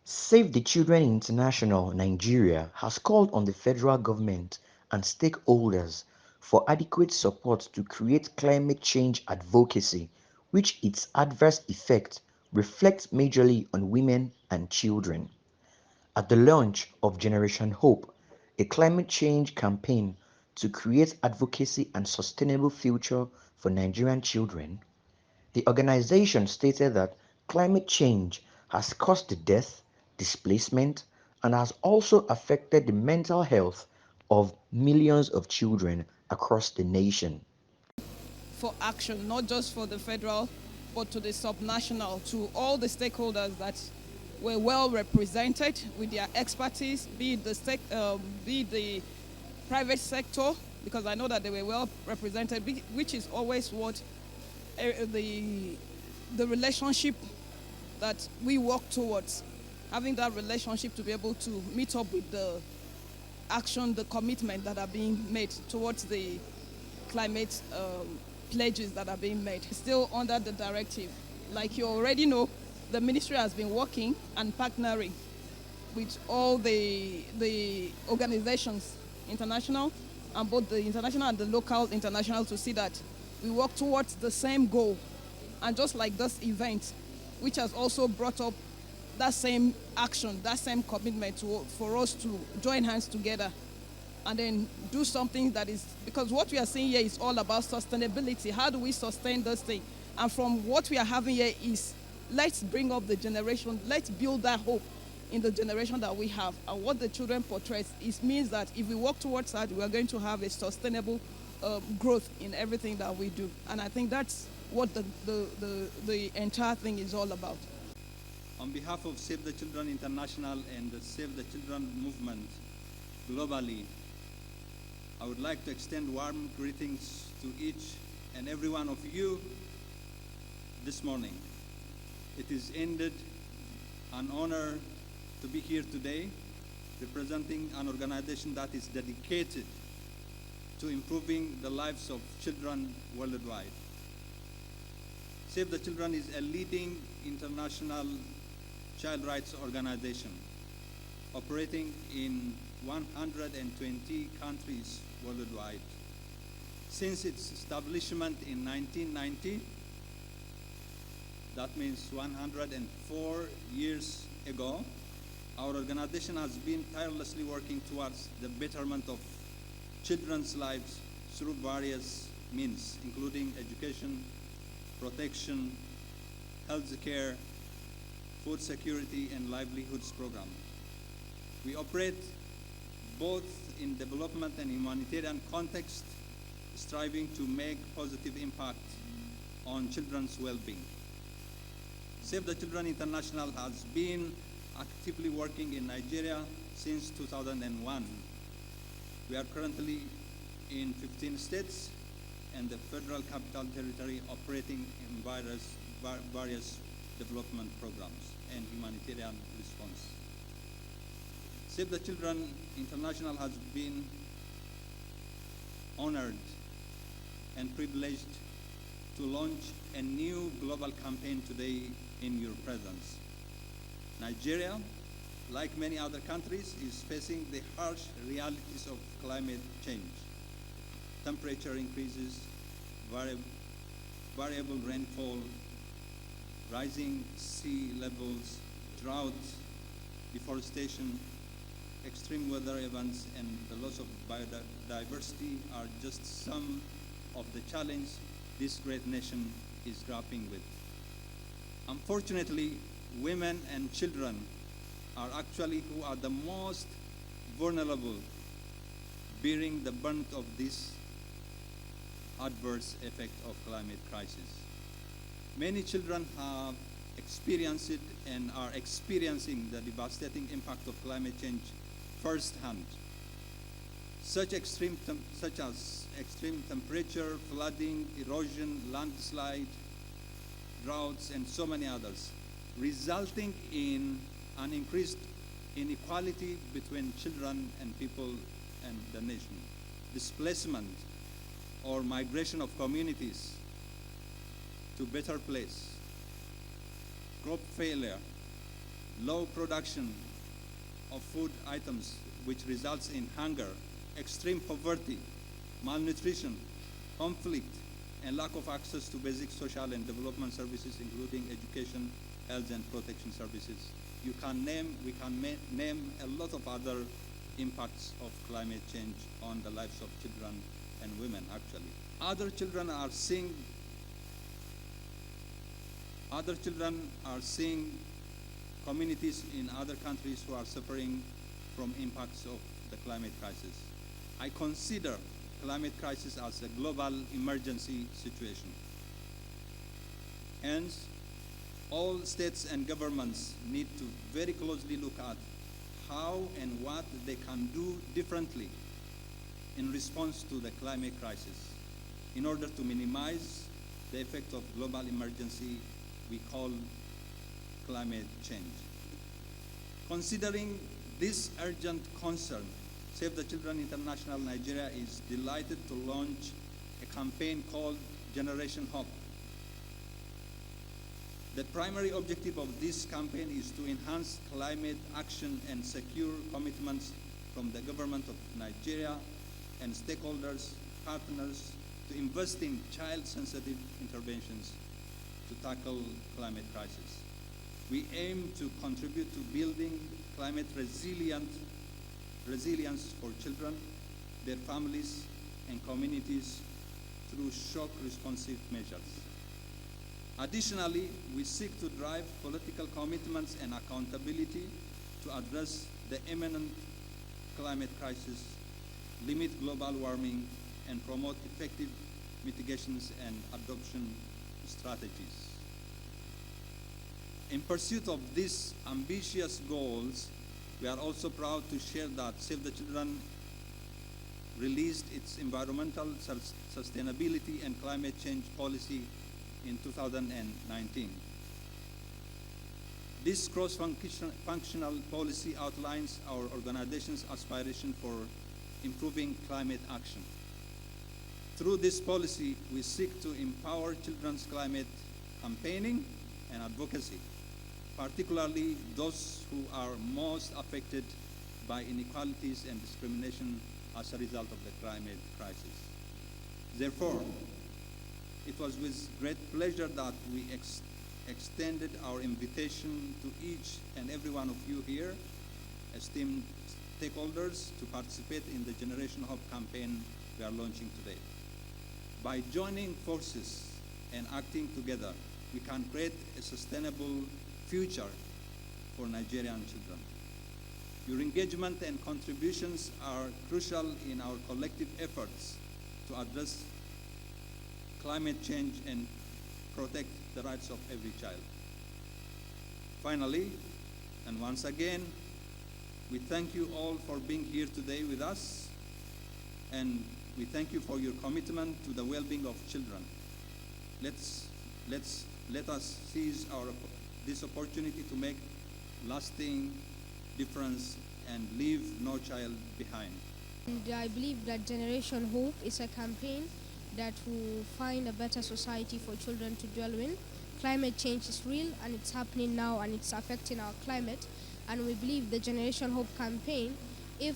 Save the Children International Nigeria has called on the federal government and stakeholders for adequate support to create climate change advocacy, which its adverse effects reflect majorly on women and children. At the launch of Generation Hope, a climate change campaign to create advocacy and sustainable future for Nigerian children, the organization stated that climate change has caused the death, displacement, and has also affected the mental health of millions of children across the nation. For action, not just for the federal, but to the subnational, to all the stakeholders that were well represented with their expertise, be it the private sector, because I know that they were well represented, which is always what the relationship that we work towards, having that relationship to be able to meet up with the action, the commitment that are being made towards the climate pledges that are being made. Still under the directive. Like you already know, the ministry has been working and partnering with all the organizations, international, and both the international and the local international, to see that we work towards the same goal. And just like this event, which has also brought up that same action, that same commitment for us to join hands together and then do something that is, because what we are seeing here is all about sustainability. How do we sustain this thing? And from what we are having here is, let's bring up the generation, let's build that hope in the generation that we have. And what the children portrays is means that if we work towards that, we are going to have a sustainable growth in everything that we do. And I think that's what the entire thing is all about. On behalf of Save the Children International and the Save the Children movement globally, I would like to extend warm greetings to each and every one of you this morning. It is indeed an honor to be here today, representing an organization that is dedicated to improving the lives of children worldwide. Save the Children is a leading international child rights organization operating in 120 countries worldwide. Since its establishment in 1990, that means 104 years ago, our organization has been tirelessly working towards the betterment of children's lives through various means, including education, protection, health care, food security, and livelihoods program. We operate both in development and humanitarian context, striving to make positive impact on children's well-being. Save the Children International has been actively working in Nigeria since 2001. We are currently in 15 states and the Federal Capital Territory, operating in various development programs and humanitarian response. Save the Children International has been honored and privileged to launch a new global campaign today in your presence. Nigeria, like many other countries, is facing the harsh realities of climate change. Temperature increases, variable rainfall, rising sea levels, droughts, deforestation, extreme weather events, and the loss of biodiversity are just some of the challenges this great nation is grappling with. Unfortunately, women and children are actually who are the most vulnerable, bearing the brunt of this adverse effect of climate crisis. Many children have experienced it and are experiencing the devastating impact of climate change firsthand, such as extreme temperature, flooding, erosion, landslide, droughts, and so many others, resulting in an increased inequality between children and people and the nation, displacement or migration of communities to better place, crop failure, low production of food items, which results in hunger, extreme poverty, malnutrition, conflict, and lack of access to basic social and development services, including education, health, and protection services. We can name a lot of other impacts of climate change on the lives of children and women, actually. Other children are seeing communities in other countries who are suffering from impacts of the climate crisis. I consider climate crisis as a global emergency situation. Hence, all states and governments need to very closely look at how and what they can do differently in response to the climate crisis in order to minimize the effect of global emergency we call climate change. Considering this urgent concern, Save the Children International Nigeria is delighted to launch a campaign called Generation Hope. The primary objective of this campaign is to enhance climate action and secure commitments from the government of Nigeria and stakeholders, partners, to invest in child-sensitive interventions to tackle climate crisis. We aim to contribute to building climate resilience for children, their families, and communities through shock responsive measures. Additionally, we seek to drive political commitments and accountability to address the imminent climate crisis, limit global warming, and promote effective mitigations and adoption strategies. In pursuit of these ambitious goals, we are also proud to share that Save the Children released its environmental sustainability and climate change policy in 2019. This cross-functional policy outlines our organization's aspiration for improving climate action. Through this policy, we seek to empower children's climate campaigning and advocacy, particularly those who are most affected by inequalities and discrimination as a result of the climate crisis. Therefore, it was with great pleasure that we extended our invitation to each and every one of you here, esteemed stakeholders, to participate in the Generation Hope campaign we are launching today. By joining forces and acting together, we can create a sustainable future for Nigerian children. Your engagement and contributions are crucial in our collective efforts to address climate change and protect the rights of every child. Finally, and once again, we thank you all for being here today with us, and we thank you for your commitment to the well-being of children. Let us seize this opportunity to make lasting difference and leave no child behind. And I believe that Generation Hope is a campaign that will find a better society for children to dwell in. Climate change is real and it's happening now and it's affecting our climate. And we believe the Generation Hope campaign, if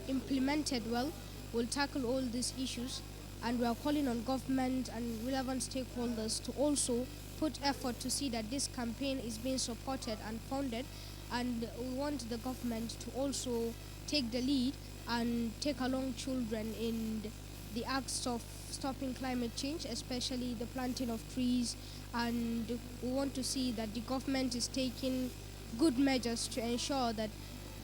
implemented well, will tackle all these issues. And we are calling on government and relevant stakeholders to also put effort to see that this campaign is being supported and funded. And we want the government to also take the lead and take along children in the acts of stopping climate change, especially the planting of trees. And we want to see that the government is taking good measures to ensure that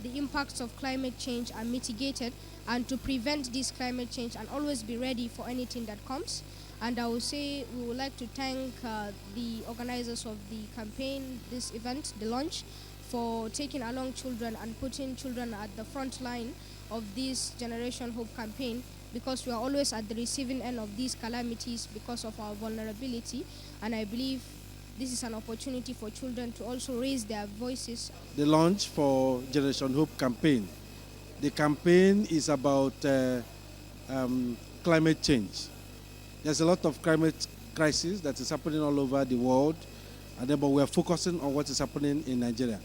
the impacts of climate change are mitigated and to prevent this climate change and always be ready for anything that comes. And I will say we would like to thank the organizers of the campaign, this event, the launch, for taking along children and putting children at the front line of this Generation Hope campaign, because we are always at the receiving end of these calamities because of our vulnerability. And I believe this is an opportunity for children to also raise their voices. The launch for Generation Hope campaign. The campaign is about climate change. There's a lot of climate crisis that is happening all over the world, but we are focusing on what is happening in Nigeria.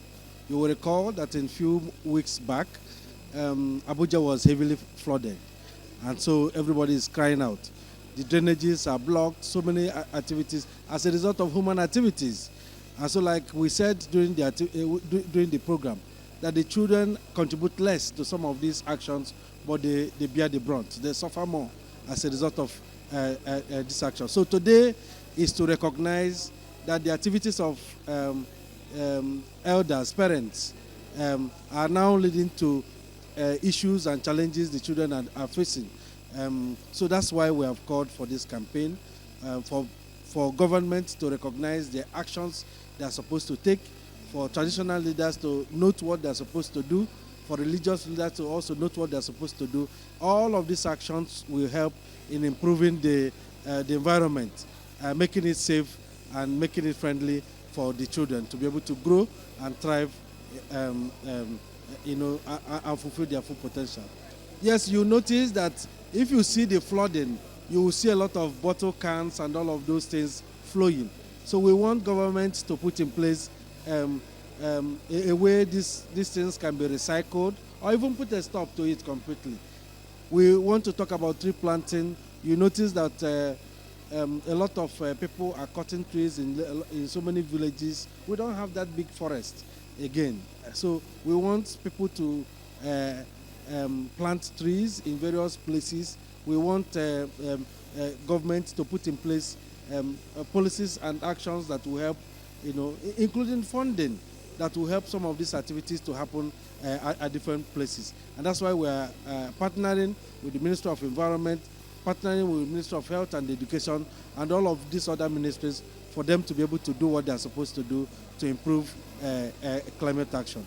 You will recall that in few weeks back, Abuja was heavily flooded, and so everybody is crying out. The drainages are blocked, so many activities as a result of human activities. And so, like we said during the program, that the children contribute less to some of these actions, but they bear the brunt. They suffer more as a result of this action. So today is to recognize that the activities of elders, parents, are now leading to issues and challenges the children are facing. So that's why we have called for this campaign, for government to recognize the actions they are supposed to take, for traditional leaders to note what they are supposed to do, for religious leaders to also note what they are supposed to do. All of these actions will help in improving the environment, making it safe and making it friendly for the children to be able to grow and thrive, and fulfill their full potential. Yes, you notice that if you see the flooding, you will see a lot of bottle cans and all of those things flowing. So we want government to put in place a way these things can be recycled, or even put a stop to it completely. We want to talk about tree planting. You notice that a lot of people are cutting trees in so many villages. We don't have that big forest again. So we want people to plant trees in various places. We want government to put in place policies and actions that will help, including funding that will help some of these activities to happen at different places. And that's why we are partnering with the Ministry of Environment, partnering with the Ministry of Health and Education, and all of these other ministries for them to be able to do what they are supposed to do to improve climate action.